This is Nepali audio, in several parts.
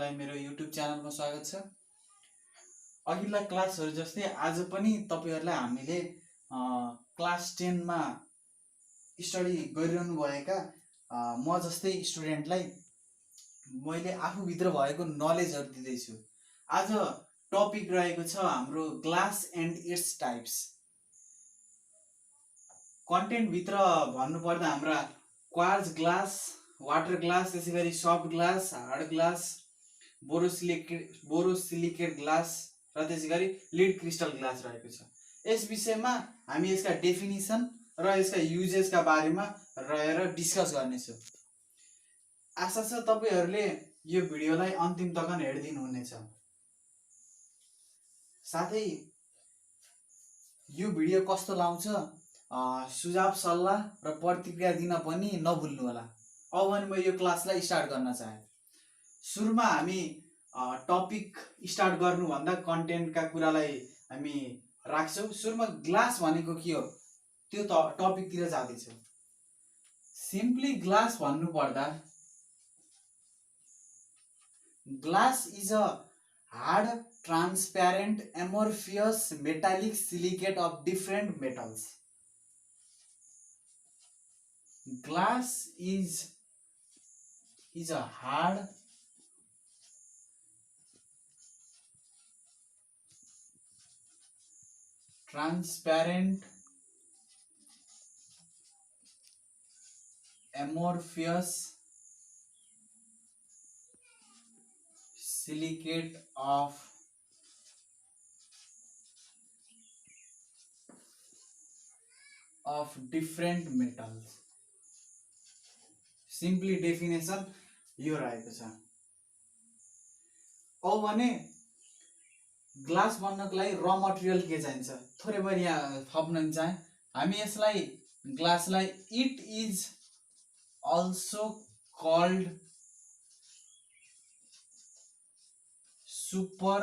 तपाईलाई मेरो युट्युब च्यानलमा स्वागत छ। अघिल्ला क्लासहरु जस्तै आज पनि तपाईहरुलाई हामीले क्लास 10 मा स्टडी गरिरहनु भएका म जस्तै स्टुडेन्टलाई मैले आफू भित्र भएको नलेजहरु दिदै छु। आज टपिक रहेको छ हाम्रो glass and its types. Content भित्र भन्नु पर्दा हाम्रा क्वार्ट्ज ग्लास, वाटर ग्लास, त्यसैगरी soft glass, hard glass, borosilicate glass र त्यसैगरी लिड क्रिस्टल ग्लास रहेको छ। यस विषयमा हामी यसका डेफिनिसन र यसका युजेसका बारेमा रहेर डिस्कस गर्नेछौँ। आशा छ तपाईहरुले यो भिडियोलाई अन्तिम तक हेर्दिनु हुनेछ। साथै यो भिडियो कस्तो लाउँछ सुझाव सल्लाह र प्रतिक्रिया दिन पनि नभुल्नु होला। अब भने म यो क्लासलाई स्टार्ट गर्न चाहे। सुरुमा हामी टपिक स्टार्ट गर्नु भन्दा कन्टेन्टका कुरालाई हामी राख्छौं। सुरुमा ग्लास भनेको के हो त्यो टपिक तिर जाँदै छौं। सिम्पली ग्लास भन्नु पर्दा glass is a hard, transparent, amorphous metallic silicate of different metals. Glass is a hard, transparent, amorphous silicate of different metals. Simply definition यो रहेको छ। अब भने ग्लास बन्नको लागि र मटेरियल के चाहिन्छ थोरै मैले यहाँ थप्न चाहे। हामी यसलाई ग्लासलाई it is also called super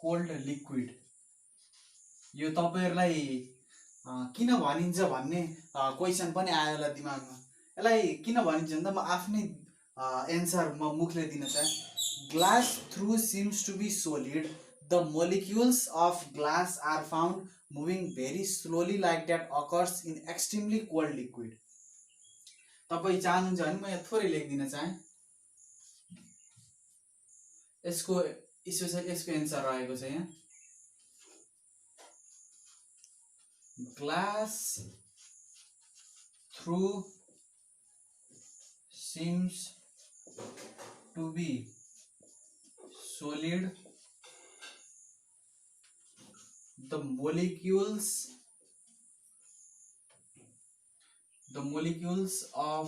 cold liquid. यो तपाईहरुलाई किन भनिन्छ भन्ने क्वेशन पनि आयो होला दिमागमा। यसलाई किन भनिन्छ भन्दा म आफ्नै एन्सर म मुखले दिन चाहे। Glass through seems to be solid, the molecules of glass are found moving very slowly like that occurs in extremely cold liquid. तपाई चाहनुहुन्छ भने म यहाँ थोरै लेखिदिन चाहे। यसको एन्सर रहेको छ यहाँ। Glass through seems to be solid, the molecules of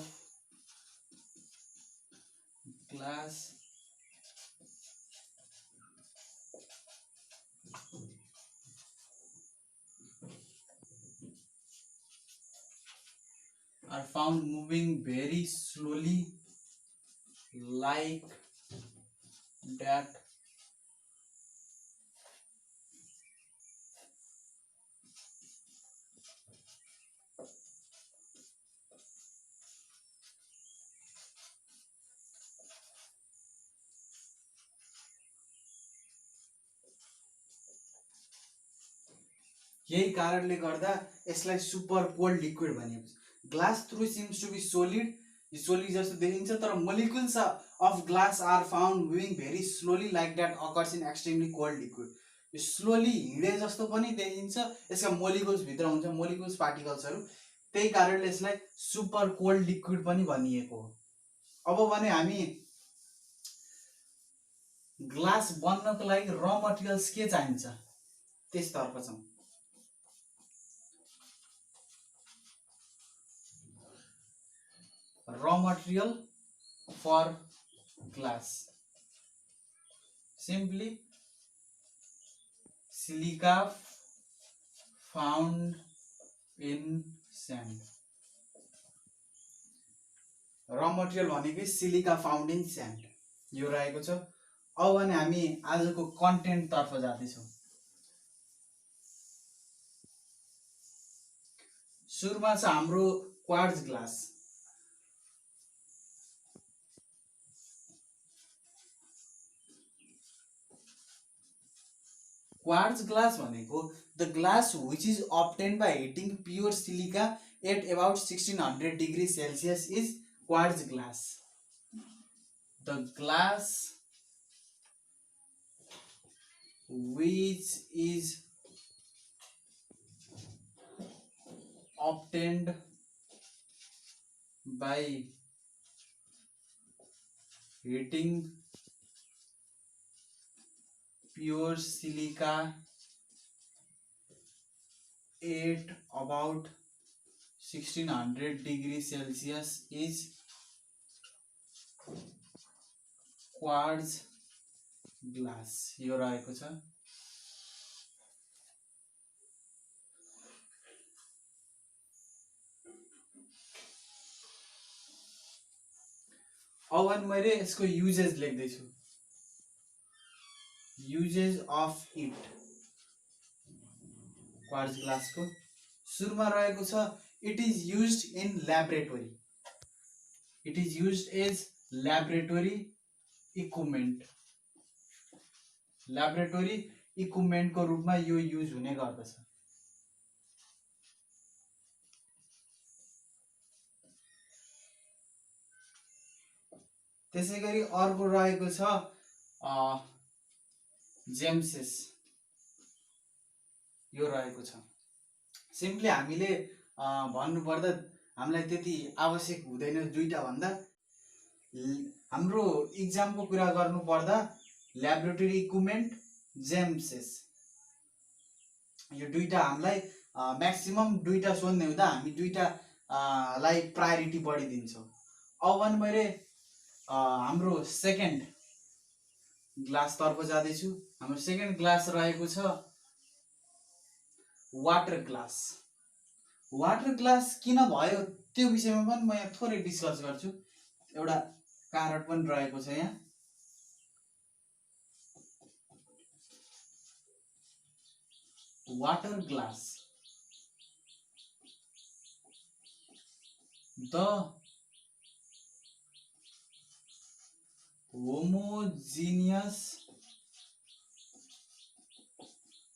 glass are found moving very slowly like that यही कारणले गर्दा यसलाई सुपर कोल्ड लिक्विड भनिएको छ। Glass through seems to be solid, यो सोलिड जस्तो देखिन्छ तर molecules of glass are found moving very slowly like that occurs in extremely cold liquid. यो स्लोली हिँडे जस्तो पनि देखिन्छ। यसका मोलिक्युल्स भित्र हुन्छ, मोलिक्युल्स पार्टिकल्सहरु, त्यही कारणले यसलाई सुपर कोल्ड लिक्विड पनि भनिएको हो। अब भने हामी ग्लास बन्नको लागि र मटेरियल्स के चाहिन्छ त्यसतर्फ छौं। raw material for glass, simply silica found in sand। raw material भनेको सिलिका फाउन्ड इन स्यान्ड यो रहेको छ। अब भने हामी आजको कन्टेन्ट तर्फ जाँदै छौं। सुरुमा छ हाम्रो क्वार्ट्ज ग्लास। क्वार्ट्ज ग्लास भनेको the glass which is obtained by heating pure silica at about 1600 degrees Celsius is quartz glass. The glass which is obtained by heating pure silica at about 1600 degrees Celsius is quartz glass. यो रहेको छ। अब अनि मैले यसको युजेस लेख्दैछु। युजेस अफ इट क्वार्ट्ज ग्लासको सुरुमा रहेको छ it is used in laboratory. It is used as laboratory equipment. Laboratory इक्विपमेन्टको रूपमा यो युज हुने गर्दछ। त्यसैगरी अर्को रहेको छ जेम्सेस। यो रहेको छ। सिम्पली हामीले भन्नुपर्दा हामीलाई त्यति आवश्यक हुँदैन दुईटा भन्दा। हाम्रो इक्जामको कुरा गर्नु पर्दा ल्याबोरेटरी इक्विपमेन्ट जेम्सेस यो दुईटा हामीलाई म्याक्सिमम दुईटा सोध्ने हुँदा हामी दुईटा लाई प्रायोरिटी बढी दिन्छौँ। अब अनि मैले हाम्रो सेकेन्ड ग्लास तर्फ जाँदैछु। हाम्रो सेकेन्ड ग्लास रहेको छ वाटर ग्लास। वाटर ग्लास किन भयो त्यो विषयमा पनि म यहाँ थोरै डिस्कस गर्छु। एउटा कारण पनि रहेको छ यहाँ। वाटर ग्लास द होमोजिनियस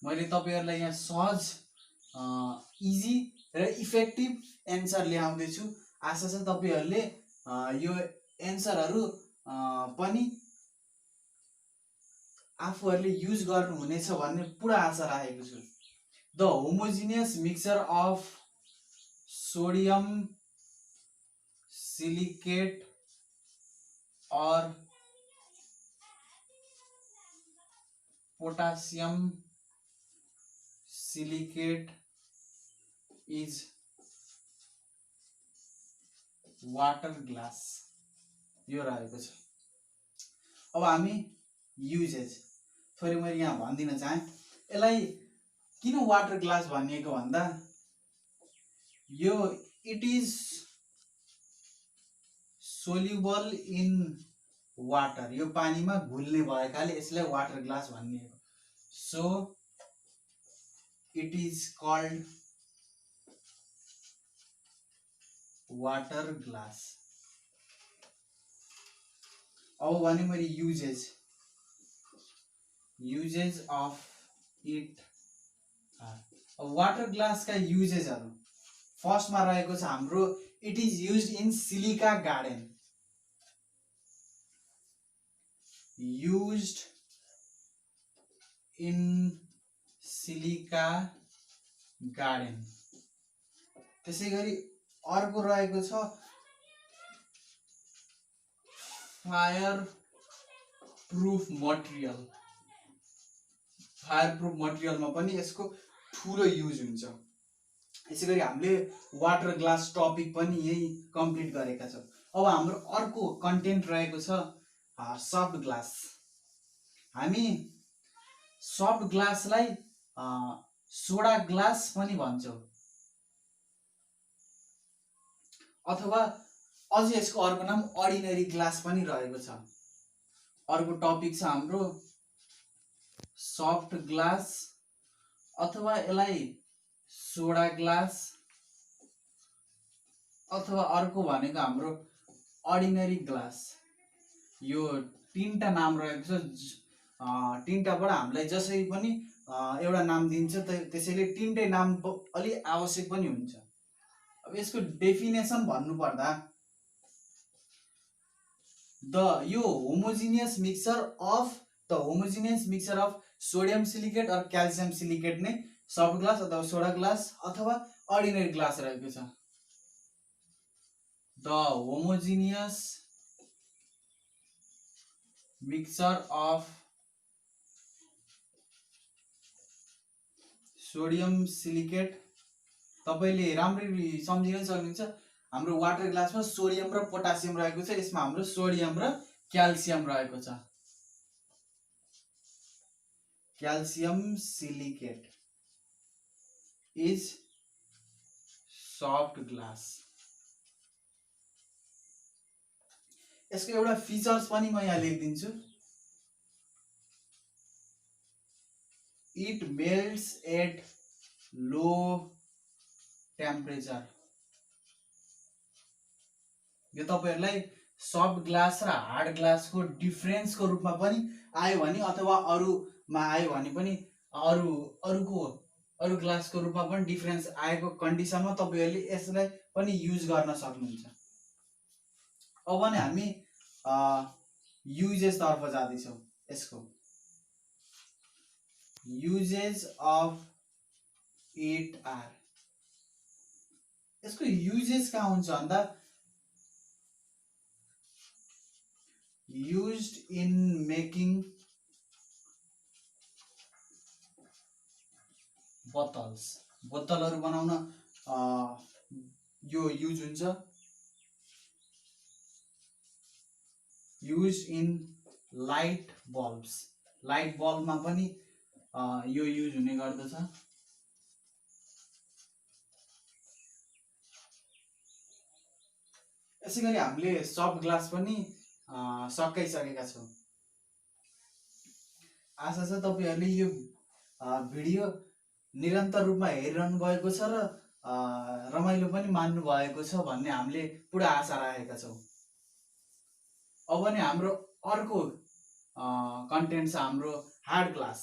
मैले तपाईहरुलाई यहाँ सहज इजी र इफेक्टिभ एन्सर ल्याउँदैछु। आशा छ तपाईहरुले यो एन्सरहरु पनि आफूहरुले युज गर्नुहुनेछ भन्ने पूरा आशा राखेको छु। The homogeneous mixture of sodium silicate और potassium silicate is water glass. यो रहेको छ। अब हामी युजेज थोरै मैले यहाँ भनिदिन चाहे। यसलाई किन वाटर ग्लास भनिएको भन्दा यो it is soluble in water. यो पानीमा घुल्ने भएकाले यसलाई वाटर ग्लास भनिएको। So it is called water glass. अब भने मैले uses of it. Water glass का युजेसहरु फर्स्टमा रहेको छ हाम्रो it is used in silica garden. Used in silica garden. त्यसैगरी अर्को रहेको छ fire proof material. Fire proof मटेरियलमा पनि यसको ठूलो युज हुन्छ। यसैगरी हामीले वाटर ग्लास टपिक पनि यही कम्प्लिट गरेका छौं। अब हाम्रो अर्को कन्टेन्ट रहेको छ सफ्ट ग्लास। हामी सफ्ट ग्लासलाई सोडा ग्लास पनि भन्छौं अथवा अझ यसको अर्को नाम अर्डिनरी ग्लास पनि रहेको छ। अर्को टपिक छ हाम्रो सफ्ट ग्लास अथवा यसलाई सोडा ग्लास अथवा अर्को भनेको हाम्रो अर्डिनरी ग्लास। यो तीनटा नाम रहेको छ। तीनटाबाट हामीलाई जसरी पनि एउटा नाम दिन्छ, त्यसैले तिनटै नाम अलि आवश्यक पनि हुन्छ। अब यसको डेफिनेसन भन्नुपर्दा यो homogeneous mixture of sodium silicate और क्याल्सियम सिलिकेट नै सफ्ट ग्लास अथवा सोडा ग्लास अथवा अर्डिनरी ग्लास रहेको छ। The homogeneous mixture of sodium silicate, तपाईले राम्ररी सम्झिन सक्नुहुन्छ। हाम्रो वाटर ग्लासमा सोडियम र पोटासियम रहेको छ, यसमा हाम्रो सोडियम र क्याल्सियम रहेको छ। Calcium silicate is soft glass. यसको एउटा फिचर्स पनि म यहाँ लेखिदिन्छु। It melts at low temperature. यो तपाईहरुलाई सफ्ट ग्लास र हार्ड ग्लासको डिफरेन्सको रूपमा पनि आयो भने अथवा अरूमा आयो भने पनि अरू ग्लासको रूपमा पनि डिफरेन्स आएको कन्डिसनमा तपाईहरुले यसलाई पनि युज गर्न सक्नुहुन्छ। अब भने हामी युजेस तर्फ जाँदैछौँ। यसको युजेस अफ इट आर, यसको युजेस कहाँ हुन्छ भन्दा used in making bottles, बोतलहरु बनाउन यो युज हुन्छ। used in light bulbs, light बल्बमा पनि यो युज हुने गर्दछ। यसैगरी हामीले सफ्ट ग्लास पनि सकाइसकेका छौं। आशा छ तपाईहरुले यो भिडियो निरन्तर रूपमा हेरिरहनु भएको छ र रमाइलो पनि मान्नु भएको छ भन्ने हामीले पूरा आशा राखेका छौं। अब भने हाम्रो अर्को कन्टेन्ट छ हाम्रो हार्ड ग्लास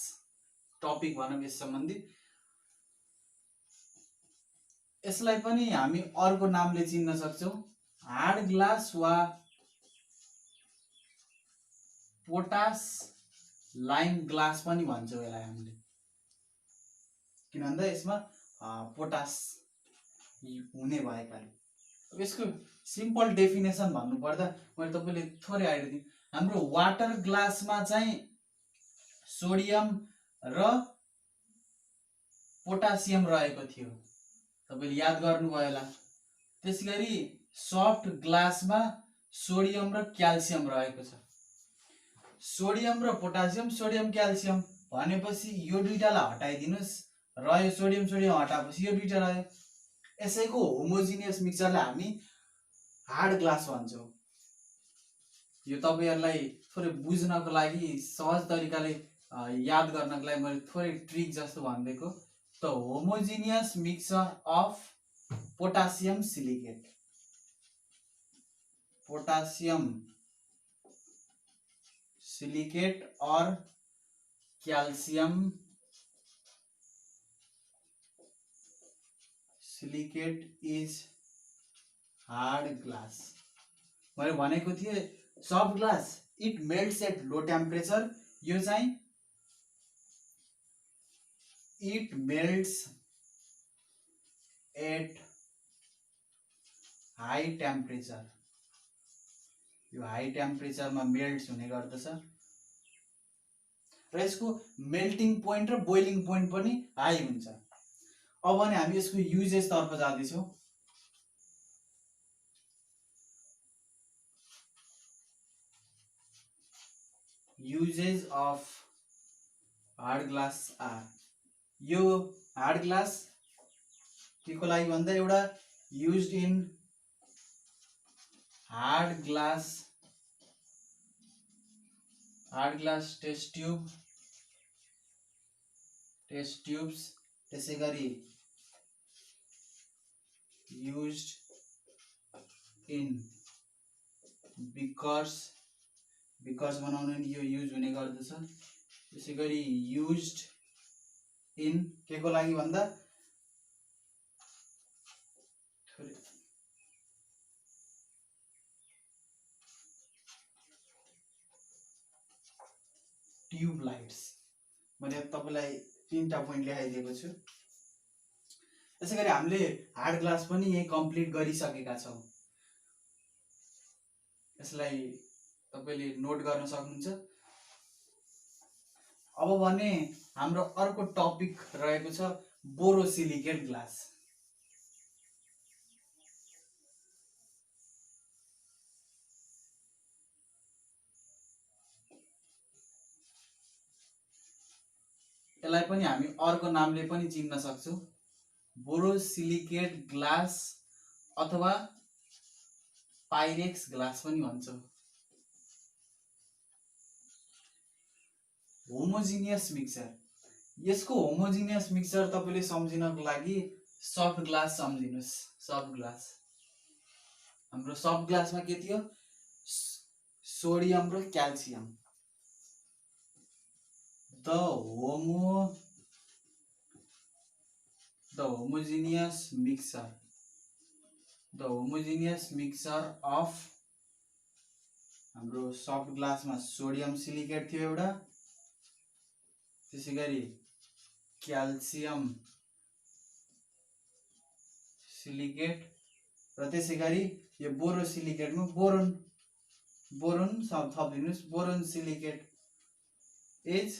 टपिक भनौं यस सम्बन्धी। यसलाई पनि हामी अर्को नामले चिन्न सक्छौं, हार्ड ग्लास वा पोटास लाइम ग्लास पनि भन्छौं यसलाई हामीले, किन भन्दा यसमा पोटास हुने भएकाले। यसको सिम्पल डेफिनेसन भन्नुपर्दा मैले तपाईले थोरै आइडिया दिएँ। हाम्रो वाटर ग्लासमा चाहिँ सोडियम र पोटासियम रहेको थियो, तपाईले याद गर्नुभयो होला। त्यसैगरी सफ्ट ग्लासमा सोडियम र क्याल्सियम रहेको छ। सोडियम र पोटासियम, सोडियम क्याल्सियम भनेपछि यो दुईटालाई हटाइदिनुस्, रह्यो सोडियम सोडियम हटाएपछि यो दुईटा रह्यो। यसैको होमोजिनियस मिक्सचरलाई हामी हार्ड ग्लास भन्छौं। यो तपाईहरुलाई थोरै बुझ्नको लागि सहज तरिकाले याद गर्नको लागि मैले थोरै ट्रिक जस्तो भनिदिएको। The homogeneous mixture of potassium silicate, potassium silicate और calcium silicate is hard glass. मैले भनेको थिएँ soft glass it melts at low temperature, यो चाहिँ it melts at high temperature, यो हाई टेम्परेचरमा मेल्ट्स हुने गर्दछ र यसको मेल्टिङ पोइन्ट र बोइलिङ पोइन्ट पनि हाई हुन्छ। अब भने हामी यसको युजेस तर्फ जाँदैछौँ। Uses of hard glass are, यो हार्ड ग्लास केको लागि भन्दा एउटा used in hard glass test tubes, त्यसैगरी युज्ड इन बिकर्स बनाउन यो युज हुने गर्दछ। त्यसैगरी युज्ड इन के को लागि भन्दा ट्युब लाइट्स मैले तपाईलाई 3टा पोइन्ट लेखाइदिएको छु। त्यसैगरी हामीले हार्ड ग्लास पनि यही कम्प्लिट गरिसकेका छौं। यसलाई तपाईले नोट गर्न सक्नुहुन्छ। अब भने हाम्रो अर्को टपिक रहेको छ बोरोसिलिकेट ग्लास। यसलाई पनि हामी अर्को नामले पनि चिन्न सक्छौं, बोरोसिलिकेट ग्लास अथवा पाइरेक्स ग्लास पनि भन्छौं। होमोजिनियस मिक्सचर, यसको होमोजिनियस मिक्सचर तपाईले सम्झिनको लागि सफ्ट ग्लास सम्झिनुस्। सफ्ट ग्लास, हाम्रो सफ्ट ग्लासमा के थियो? सोडियम र calcium. The homogeneous mixture of हाम्रो सफ्ट ग्लासमा सोडियम सिलिकेट थियो एउटा, त्यसैगरी क्याल्सियम सिलिकेट र त्यसैगरी यो बोरोसिलिकेटमा बोरोन थपिदिनुस्। बोरोन सिलिकेट इज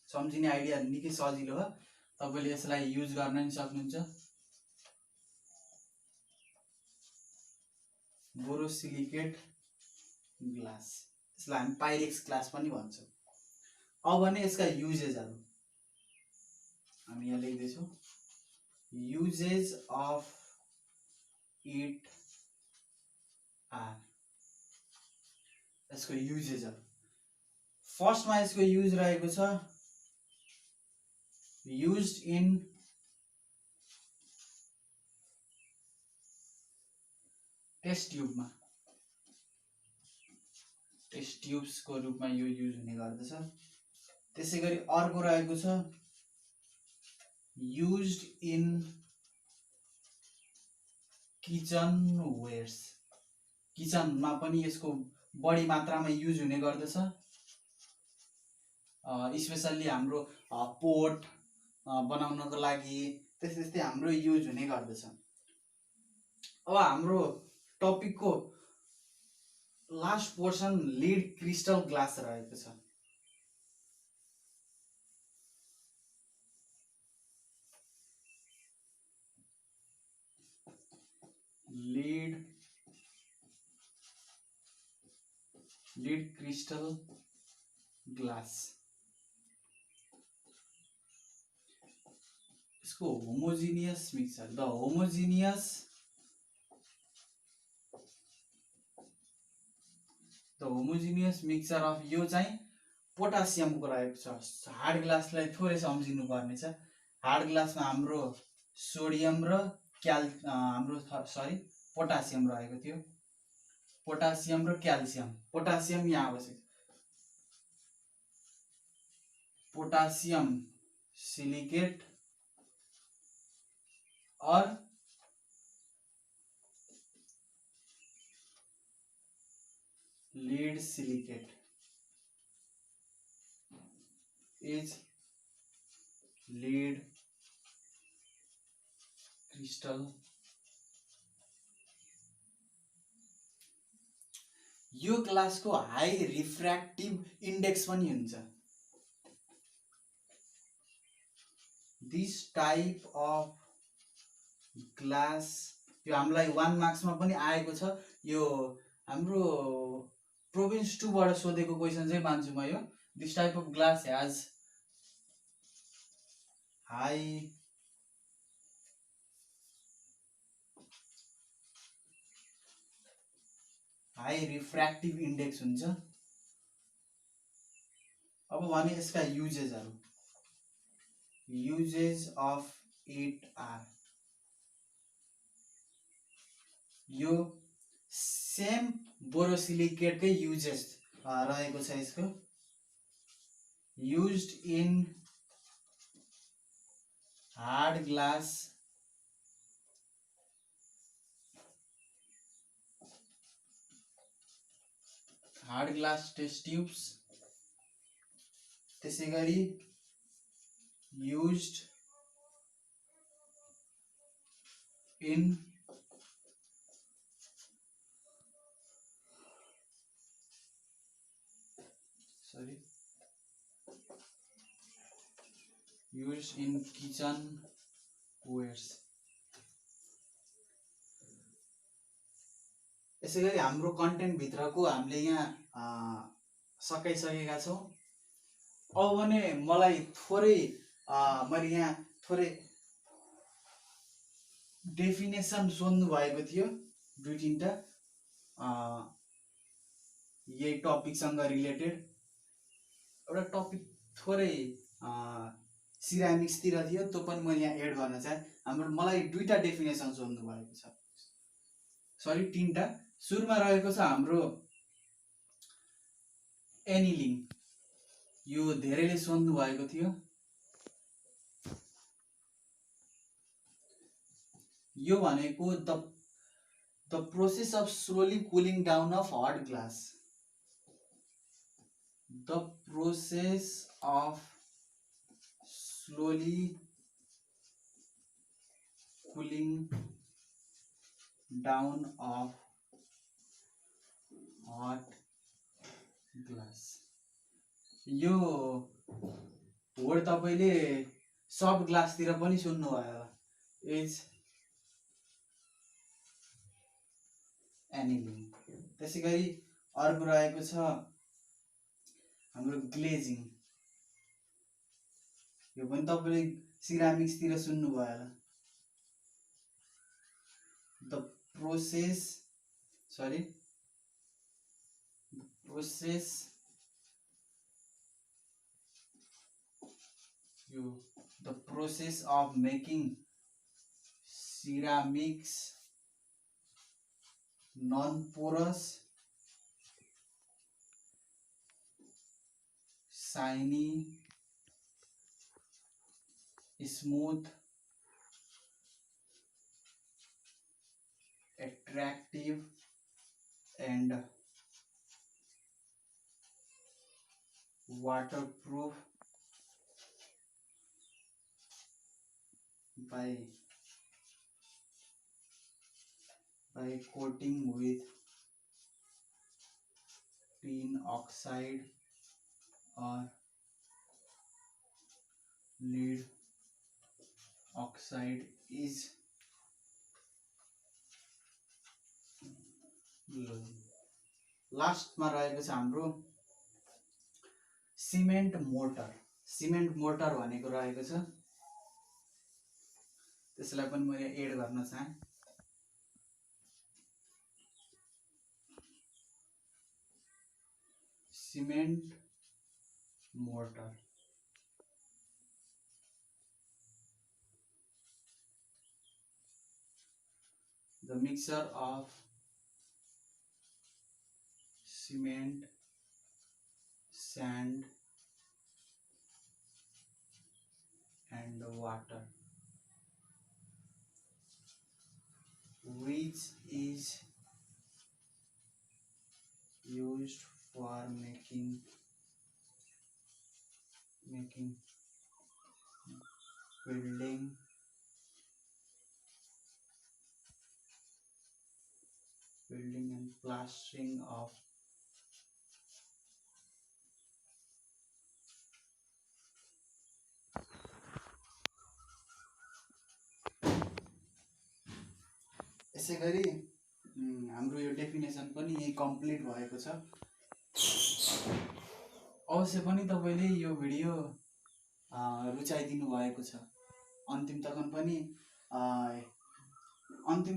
सम्झिने आइडिया निकै सजिलो हो, तपाईले यसलाई युज गर्न नि सक्नुहुन्छ। बोरोसिलिकेट ग्लास, यसलाई हामी पाइरेक्स ग्लास पनि भन्छौं। अब भने यसका युजेसहरु हामी यहाँ लेख्दैछौं। युजेस अफ इट आर, यसको युजेसहरु फर्स्टमा यसको युज रहेको छ used in टेस्ट ट्युबमा, टेस्ट ट्युब्स को रूपमा यो युज हुने गर्दछ। त्यसैगरी अर्को रहेको छ used in किचन वेयर्स, किचनमा पनि यसको बढी मात्रामा युज हुने गर्दछ। स्पेशली हाम्रो पोट बनाउनको लागि त्यस्तै हाम्रो युज हुने गर्दछ। अब हाम्रो टपिकको last portion lead crystal glass रहेको छ। लीड क्रिस्टल ग्लास, इसको homogeneous mixture, the homogeneous mixture of यो चाहिँ पोटासियमको रहेको छ। हार्ड ग्लासलाई थोरै सम्झिनु पर्ने छ। हार्ड ग्लासमा हाम्रो सोडियम र पोटासियम रहेको थियो। पोटासियम र क्याल्सियम, पोटासियम यहाँ बसेको, पोटासियम सिलिकेट और lead silicate is lead crystal। यो ग्लासको हाई रिफ्र्याक्टिभ इन्डेक्स पनि हुन्छ। दिस टाइप अफ ग्लास, यो हामीलाई 1 मार्क्समा पनि आएको छ। यो हाम्रो प्रोभिन्स 2 बाट सोधेको क्वेशन चाहिँ मान्छु म यो। This type of glass has high refractive index हुन्छ। अब भने यसका युजेसहरु, युजेस अफ इट आर, यो सेम बोरोसिलिकेटकै युजेस रहेको छ। यसको used in hard glass test tubes, त्यसै गरी युज्ड इन किचन वेयर्स। यसै गरी हाम्रो कन्टेन्ट भित्रको हामीले यहाँ सकाइसकेका छौँ। अब भने मलाई थोरै मैले यहाँ थोरै डेफिनेसन सोध्नु भएको थियो, 2-3टा यही टपिकसँग रिलेटेड। एउटा टपिक थोरै सिरामिक्सतिर थियो, त्यो पनि मैले यहाँ एड गर्न चाहेँ। मलाई 2टा डेफिनेसन सोध्नु भएको छ, सरी 3टा। सुरुमा रहेको छ हाम्रो एनिलिङ, यो धेरैले सोध्नु भएको थियो। यो भनेको the process of slowly cooling down of hot glass. The process of slowly cooling down of hot glass. यो वर्ड तपाईले सब ग्लासतिर पनि सुन्नु भयो होला, इज एनिलिङ। त्यसै गरी अर्को रहेको छ हाम्रो ग्लेजिङ, यो पनि तपाईले सिरामिक्सतिर सुन्नु भयो होला। The process of making ceramics non-porous, shiny, smooth, attractive and waterproof by coating with tin oxide or lead oxide is लास्टमा रहेको छ हाम्रो सिमेन्ट मोर्टर भनेको रहेको छ, त्यसलाई पनि मैले एड गर्न चाहे। Cement mortar the mixture of cement, sand and water, which is used for making building and plastering of यसै गरी हाम्रो यो डेफिनेसन पनि यही कम्प्लिट भएको छ। अवश्य पनि तपाईले यो भिडियो रुचाइदिनु भएको छ, अन्तिम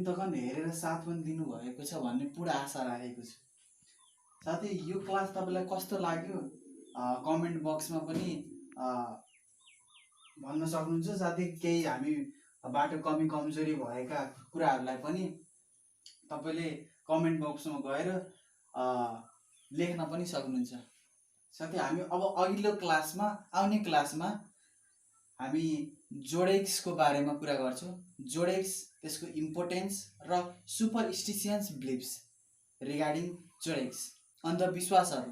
तकन हेरेर साथ पनि दिनु भएको छ भन्ने पुरा आशा राखेको छु। साथै यो क्लास तपाईलाई कस्तो लाग्यो कमेन्ट बक्समा पनि भन्न सक्नुहुन्छ। साथै केही हामी बाटो कमी कमजोरी भएका कुराहरूलाई पनि तपाईले कमेन्ट बक्समा गएर लेख्न पनि सक्नुहुन्छ। साथै हामी अब आउने क्लासमा हामी जोडेक्सको बारेमा कुरा गर्छु। जोडेक्स, त्यसको इम्पोर्टेन्स र सुपरस्टिशियन्स बिलिफ्स रिगार्डिङ जोडेक्स। अन्धविश्वासहरू,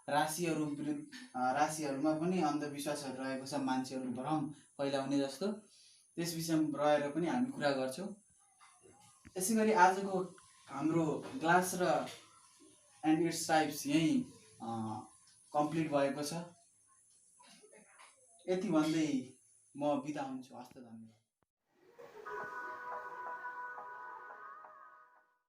राशिहरूमा पनि अन्धविश्वासहरू रहेको छ, मान्छेहरू भ्रम फैलाउने जस्तो। त्यस विषयमा रहेर पनि हामी कुरा गर्छौँ। यसै गरी आजको हाम्रो क्लास र एन्ड इट्स टाइप्स यहीँ कम्प्लिट भएको छ। यति भन्दै म बिदा हुन्छु। हस्त, धन्यवाद।